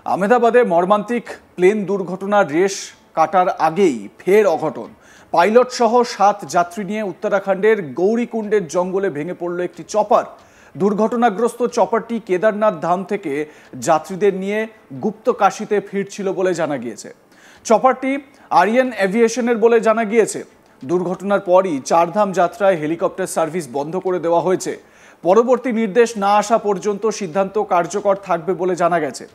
আহমেদাবাদে মর্মান্তিক প্লেন দুর্ঘটনার রেশ কাটার আগেই ফের অঘটন। পাইলট সহ 7 যাত্রী নিয়ে উত্তরাখণ্ডের গৌরীকুণ্ডের জঙ্গলে ভেঙে পড়ল একটি চপার। দুর্ঘটনাগ্রস্ত চপারটি কেদারনাথ ধাম থেকে যাত্রীদের নিয়ে গুপ্ত কাশিতে ফিরছিল বলে জানা গিয়েছে। চপারটি আরিয়ান এভিয়েশনের বলে জানা গিয়েছে। দুর্ঘটনার পরই চারধাম যাত্রায় হেলিকপ্টার সার্ভিস বন্ধ করে দেওয়া হয়েছে। পরবর্তী নির্দেশ না আসা পর্যন্ত সিদ্ধান্ত কার্যকর থাকবে বলে জানা গেছে।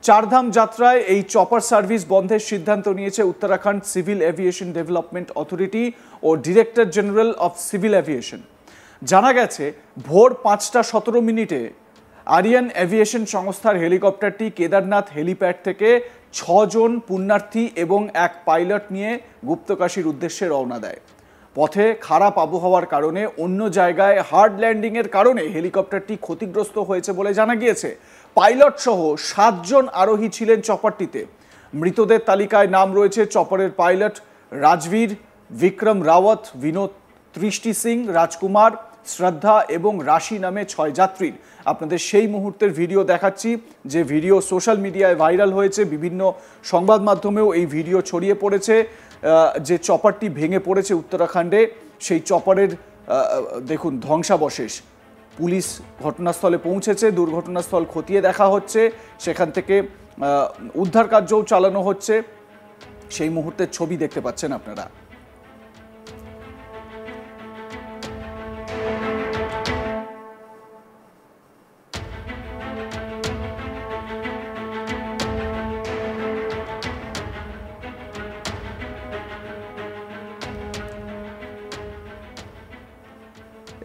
চারধাম যাত্রায় এই চপার সার্ভিস বন্ধের সিদ্ধান্ত নিয়েছে Uttarakhand civil aviation development authority ও director general of civil aviation. জানা গেছে ভোর 5টা 17 মিনিটে আরিয়ান এভিয়েশন সংস্থার হেলিকপ্টারটি কেদারনাথ হেলিপ্যাড থেকে 6 জন পুণ্যার্থী এবং এক পাইলট নিয়ে গুপ্তকাশীর উদ্দেশ্যে রওনা দেয়। পথে খারাপ আবহাওয়ার কারণে অন্য জায়গায় হার্ড ল্যান্ডিংয়ের কারণে হেলিকপ্টারটি ক্ষতিগ্রস্ত হয়েছে বলে জানা গিয়েছে। পাইলট সহ 7 জন আরোহী ছিলেন চপারটিতে। মৃতদের তালিকায় নাম রয়েছে চপারের পাইলট রাজবীর, বিক্রম রাওয়াত, বিনোদ তৃষ্টি সিং, রাজকুমার, শ্রদ্ধা এবং রাশি নামে 6 যাত্রীর। আপনাদের সেই মুহূর্তের ভিডিও দেখাচ্ছি, যে ভিডিও সোশ্যাল মিডিয়ায় ভাইরাল হয়েছে। বিভিন্ন সংবাদ মাধ্যমেও এই ভিডিও ছড়িয়ে পড়েছে। যে চপারটি ভেঙে পড়েছে উত্তরাখণ্ডে, সেই চপারের দেখুন ধ্বংসাবশেষ। পুলিশ ঘটনাস্থলে পৌঁছেছে, দুর্ঘটনাস্থল খতিয়ে দেখা হচ্ছে, সেখান থেকে উদ্ধার কার্যও চালানো হচ্ছে। সেই মুহূর্তের ছবি দেখতে পাচ্ছেন আপনারা।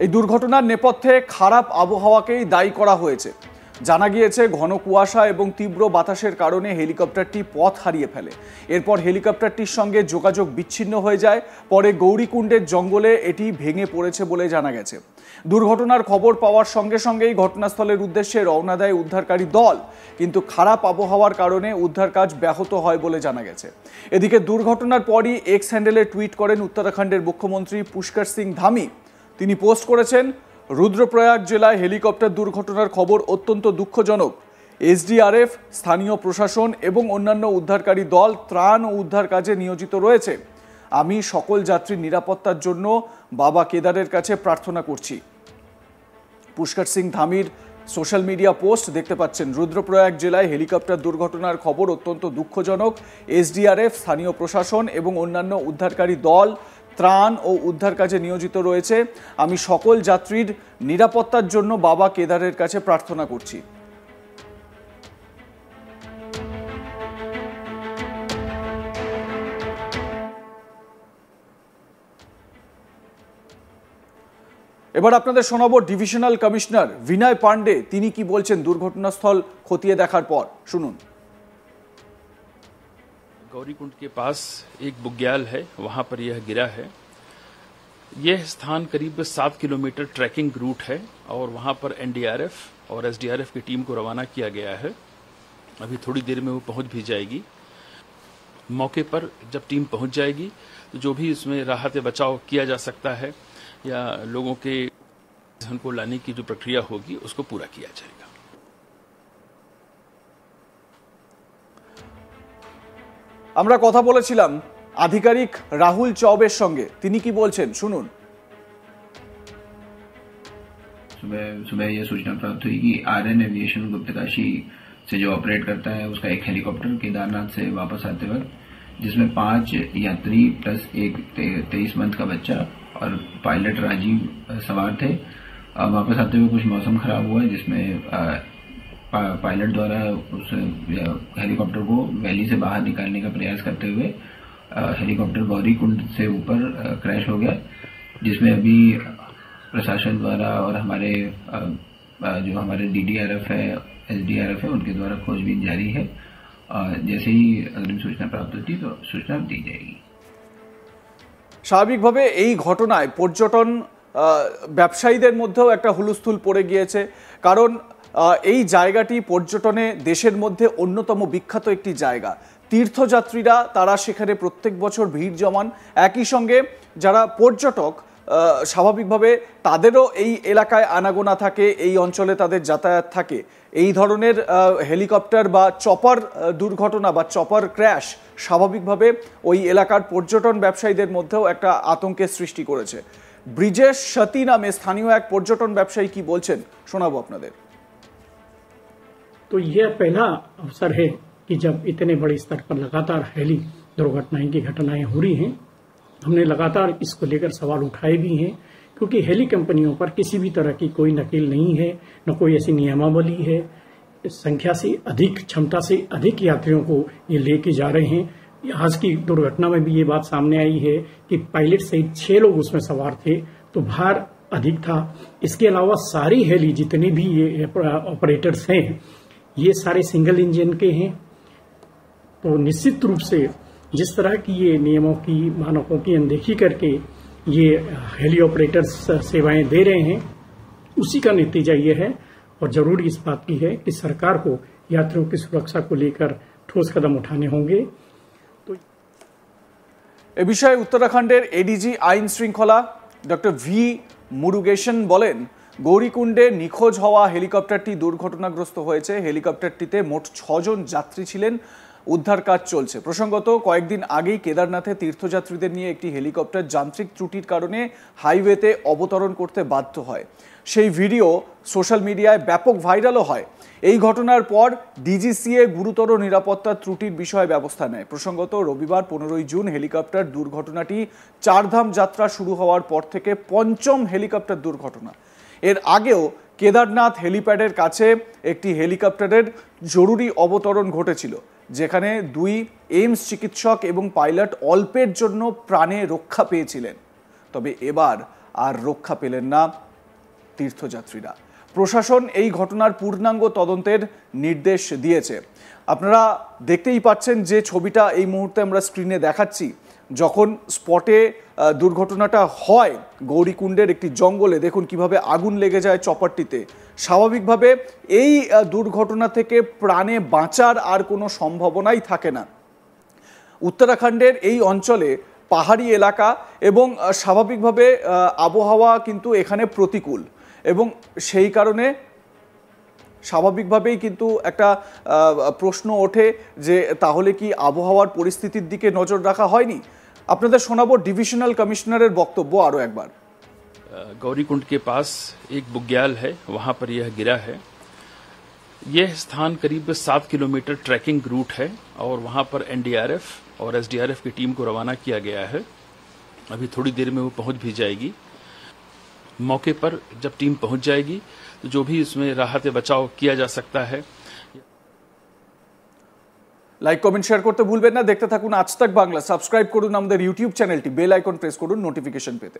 এই দুর্ঘটনার নেপথ্যে খারাপ আবহাওয়াকেই দায়ী করা হয়েছে। জানা গিয়েছে ঘন কুয়াশা এবং তীব্র বাতাসের কারণে হেলিকপ্টারটি পথ হারিয়ে ফেলে। এরপর হেলিকপ্টারটির সঙ্গে যোগাযোগ বিচ্ছিন্ন হয়ে যায়। পরে গৌরীকুণ্ডের জঙ্গলে এটি ভেঙে পড়েছে বলে জানা গেছে। দুর্ঘটনার খবর পাওয়ার সঙ্গে সঙ্গেই ঘটনাস্থলের উদ্দেশ্যে রওনা দেয় উদ্ধারকারী দল, কিন্তু খারাপ আবহাওয়ার কারণে উদ্ধার কাজ ব্যাহত হয় বলে জানা গেছে। এদিকে দুর্ঘটনার পরই এক্স হ্যান্ডেলে টুইট করেন উত্তরাখণ্ডের মুখ্যমন্ত্রী পুষ্কর সিং ধামি। তিনি পোস্ট করেছেন, রুদ্রপ্রয়াগ জেলায় হেলিকপ্টার দুর্ঘটনার খবর অত্যন্ত দুঃখজনক। এসডিআরএফ, স্থানীয় প্রশাসন এবং অন্যান্য উদ্ধারকারী দল ত্রাণ ও উদ্ধার কাজে নিয়োজিত রয়েছে। আমি সকল যাত্রীর নিরাপত্তার জন্য বাবা কেদারের কাছে প্রার্থনা করছি। পুষ্কর সিং ধামির সোশ্যাল মিডিয়া পোস্ট দেখতে পাচ্ছেন। রুদ্রপ্রয়াগ জেলায় হেলিকপ্টার দুর্ঘটনার খবর অত্যন্ত দুঃখজনক। এসডিআরএফ, স্থানীয় প্রশাসন এবং অন্যান্য উদ্ধারকারী দল ত্রাণ ও উদ্ধার কাজে নিয়োজিত রয়েছে। আমি সকল যাত্রীর নিরাপত্তার জন্য বাবা কেদারের কাছে প্রার্থনা করছি। এবার আপনাদের শোনাবো ডিভিশনাল কমিশনার বিনয় পান্ডে, তিনি কি বলছেন দুর্ঘটনাস্থল খতিয়ে দেখার পর। শুনুন। गौरीकुंड के पास एक बुग्याल है, वहां पर यह गिरा है। यह स्थान करीब 7 किलोमीटर ट्रैकिंग रूट है और वहां पर एनडीआरएफ और एसडीआरएफ की टीम को रवाना किया गया है। अभी थोड़ी देर में वो पहुंच भी जाएगी। मौके पर जब टीम पहुंच जाएगी तो जो भी इसमें राहत बचाव किया जा सकता है या लोगों के धन को लाने की जो प्रक्रिया होगी उसको पूरा किया जाएगा। আমরা কথা বলেছিলাম আধিকারিক রাহুল চৌবের সঙ্গে, তিনি কি বলছেন শুনুন। सुबह यह सूचना प्राप्त हुई कि आर्यन एविएशन गुप्तकाशी से जो ऑपरेट करता है उसका एक हेलीकॉप्टर केदारनाथ से वापस आते वक्त, जिसमें 5 यात्री प्लस एक 23 मंथ का बच्चा और पायलट राजीव सवार थे। वापस आते हुए कुछ मौसम खराब हुआ, जिसमें पायलट द्वारा उस हेलीकॉप्टर को वैली से बाहर निकालने का प्रयास करते हुए हेलीकॉप्टर गौरीकुंड से ऊपर क्रैश हो गया, जिसमें अभी प्रशासन द्वारा और जो हमारे डीडीआरएफ है, एसडीआरएफ है, उनके द्वारा खोजबीन जारी है। जैसे ही अग्रिम सूचना प्राप्त होती तो सूचना दी जाएगी। স্বাভাবিকভাবে এই ঘটনায় পর্যটন ব্যবসায়ীদের মধ্যেও একটা হুলস্থুল পড়ে গিয়েছে, কারণ এই জায়গাটি পর্যটনে দেশের মধ্যে অন্যতম বিখ্যাত একটি জায়গা। তীর্থযাত্রীরা তারা সেখানে প্রত্যেক বছর ভিড় জমান। একই সঙ্গে যারা পর্যটক স্বাভাবিকভাবে তাদেরও এই এলাকায় আনাগোনা থাকে, এই অঞ্চলে তাদের যাতায়াত থাকে। এই ধরনের হেলিকপ্টার বা চপার দুর্ঘটনা বা চপার ক্র্যাশ স্বাভাবিকভাবে ওই এলাকার পর্যটন ব্যবসায়ীদের মধ্যেও একটা আতঙ্কের সৃষ্টি করেছে। ব্রিজেশ সতী নামে স্থানীয় এক পর্যটন ব্যবসায়ী কি বলছেন শোনাবো আপনাদের। तो यह पहला अवसर है कि जब इतने बड़े स्तर पर लगातार हेली दुर्घटनाएं की घटनाएं हो रही हैं। हमने लगातार इसको लेकर सवाल उठाए भी हैं, क्योंकि हेली कंपनियों पर किसी भी तरह की कोई नकेल नहीं है, न कोई ऐसी नियमावली है। संख्या से अधिक, क्षमता से अधिक यात्रियों को ये लेके जा रहे हैं। आज की दुर्घटना में भी ये बात सामने आई है कि पायलट सहित 6 लोग उसमें सवार थे, तो भार अधिक था। इसके अलावा सारी हेली जितने भी ये ऑपरेटर्स हैं, ये सारे सिंगल इंजन के हैं। तो निश्चित रूप से जिस तरह की ये नियमों की, मानकों की अनदेखी करके ये हेली ऑपरेटर्स सेवाएं दे रहे हैं, उसी का नतीजा ये है। और जरूरी इस बात की है कि सरकार को यात्रियों की सुरक्षा को लेकर ठोस कदम उठाने होंगे। এ বিষয়ে উত্তরাখণ্ডের এডিজি আইন শৃঙ্খলা ডক্টর ভি মুরুগেশন বলেন, গৌরীকুণ্ডে নিখোঁজ হওয়া হেলিকপ্টারটি দুর্ঘটনাগ্রস্ত হয়েছে। হেলিকপ্টারটিতে মোট 6 জন যাত্রী ছিলেন। উদ্ধার কাজ চলছে। প্রসঙ্গত, কয়েকদিন আগেই কেদারনাথে তীর্থযাত্রীদের নিয়ে একটি হেলিকপ্টার যান্ত্রিক ত্রুটির কারণে হাইওয়েতে অবতরণ করতে বাধ্য হয়। সেই ভিডিও সোশ্যাল মিডিয়ায় ব্যাপক ভাইরালও হয়। এই ঘটনার পর ডিজিসিএ গুরুতর নিরাপত্তা ত্রুটির বিষয়ে ব্যবস্থা নেয়। প্রসঙ্গত, রবিবার 15 জুন হেলিকপ্টার দুর্ঘটনাটি চারধাম যাত্রা শুরু হওয়ার পর থেকে 5ম হেলিকপ্টার দুর্ঘটনা। এর আগেও কেদারনাথ হেলিপ্যাডের কাছে একটি হেলিকপ্টারের জরুরি অবতরণ ঘটেছিল, যেখানে 2 এইমস চিকিৎসক এবং পাইলট অল্পের জন্য প্রাণে রক্ষা পেয়েছিলেন। তবে এবার আর রক্ষা পেলেন না তীর্থযাত্রীরা। প্রশাসন এই ঘটনার পূর্ণাঙ্গ তদন্তের নির্দেশ দিয়েছে। আপনারা দেখতেই পাচ্ছেন যে ছবিটা এই মুহূর্তে আমরা স্ক্রিনে দেখাচ্ছি, যখন স্পটে দুর্ঘটনাটা হয় গৌরীকুণ্ডের একটি জঙ্গলে, দেখুন কিভাবে আগুন লেগে যায় চপারটিতে। স্বাভাবিকভাবে এই দুর্ঘটনা থেকে প্রাণে বাঁচার আর কোনো সম্ভাবনাই থাকে না। উত্তরাখণ্ডের এই অঞ্চলে পাহাড়ি এলাকা এবং স্বাভাবিকভাবে আবহাওয়া কিন্তু এখানে প্রতিকূল, এবং সেই কারণে স্বাভাবিকভাবেই কিন্তু একটা প্রশ্ন ওঠে যে তাহলে কি আবহাওয়ার পরিস্থিতির দিকে নজর রাখা হয়নি। আপনাদের শোনাবো ডিভিশনাল কমিশনারের বক্তব্য আরো একবার। गौरीकुंड के पास एक बुग्याल है, वहां पर यह गिरा है। यह स्थान करीब 7 किलोमीटर ट्रैकिंग रूट है और वहां पर एनडीआरएफ और एसडीआरएफ की टीम को रवाना किया गया है। अभी थोड़ी देर में वो पहुंच भी जाएगी। मौके पर जब टीम पहुंच जाएगी तो जो भी इसमें राहत बचाव किया जा सकता है। লাইক, কমেন্ট, শেয়ার করতে ভুলবেন না। দেখতে থাকুন আজ তাক বাংলা। সাবস্ক্রাইব করুন আমাদের ইউটিউব চ্যানেলটি, বেল আইকন প্রেস করুন নোটিফিকেশন পেতে।